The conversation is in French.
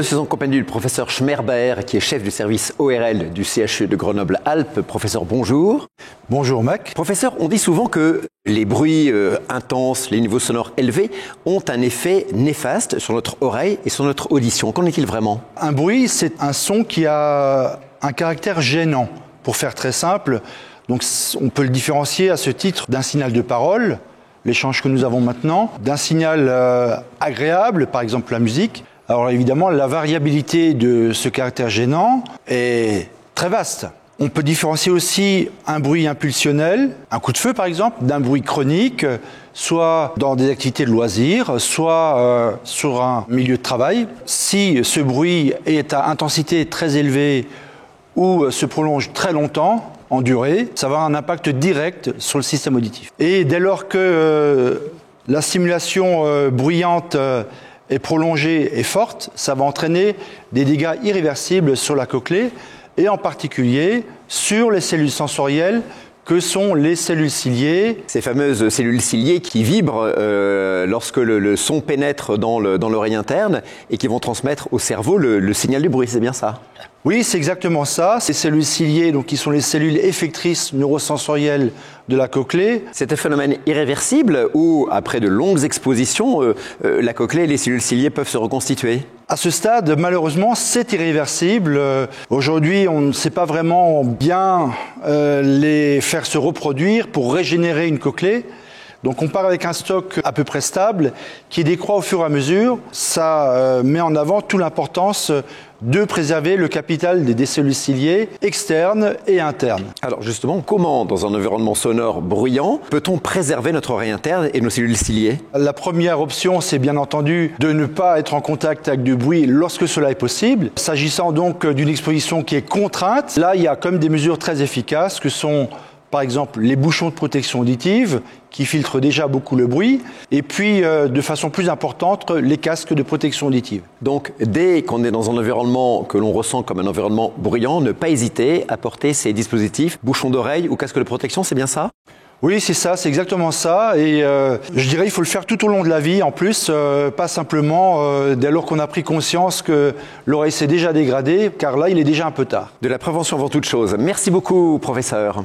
je suis en compagnie du professeur Schmerber, qui est chef du service ORL du CHU de Grenoble-Alpes. Professeur, bonjour. Bonjour Mac. Professeur, on dit souvent que les bruits intenses, les niveaux sonores élevés ont un effet néfaste sur notre oreille et sur notre audition. Qu'en est-il vraiment? Un bruit, c'est un son qui a un caractère gênant. Pour faire très simple, donc on peut le différencier à ce titre d'un signal de parole, l'échange que nous avons maintenant, d'un signal agréable, par exemple la musique. Alors évidemment, la variabilité de ce caractère gênant est très vaste. On peut différencier aussi un bruit impulsionnel, un coup de feu par exemple, d'un bruit chronique, soit dans des activités de loisirs, soit sur un milieu de travail. Si ce bruit est à intensité très élevée ou se prolonge très longtemps, en durée, ça va avoir un impact direct sur le système auditif. Et dès lors que la stimulation bruyante est prolongée et forte, ça va entraîner des dégâts irréversibles sur la cochlée et en particulier sur les cellules sensorielles que sont les cellules ciliées. Ces fameuses cellules ciliées qui vibrent lorsque le son pénètre dans l'oreille interne et qui vont transmettre au cerveau le signal du bruit, c'est bien ça? Oui, c'est exactement ça. Ces cellules ciliées, donc, qui sont les cellules effectrices neurosensorielles de la cochlée. C'est un phénomène irréversible où, après de longues expositions, la cochlée et les cellules ciliées peuvent se reconstituer? À ce stade, malheureusement, c'est irréversible. Aujourd'hui, on ne sait pas vraiment bien les faire se reproduire pour régénérer une cochlée. Donc on part avec un stock à peu près stable qui décroît au fur et à mesure. Ça met en avant toute l'importance de préserver le capital des cellules ciliées externes et internes. Alors justement, comment, dans un environnement sonore bruyant, peut-on préserver notre oreille interne et nos cellules ciliées? La première option, c'est bien entendu de ne pas être en contact avec du bruit lorsque cela est possible. S'agissant donc d'une exposition qui est contrainte, là il y a quand même des mesures très efficaces que sont par exemple les bouchons de protection auditive qui filtrent déjà beaucoup le bruit et puis de façon plus importante les casques de protection auditive. Donc dès qu'on est dans un environnement que l'on ressent comme un environnement bruyant, ne pas hésiter à porter ces dispositifs, bouchons d'oreille ou casque de protection, c'est bien ça? Oui, c'est ça, c'est exactement ça. Et je dirais qu'il faut le faire tout au long de la vie en plus, pas simplement dès lors qu'on a pris conscience que l'oreille s'est déjà dégradée, car là il est déjà un peu tard. De la prévention avant toute chose. Merci beaucoup, professeur.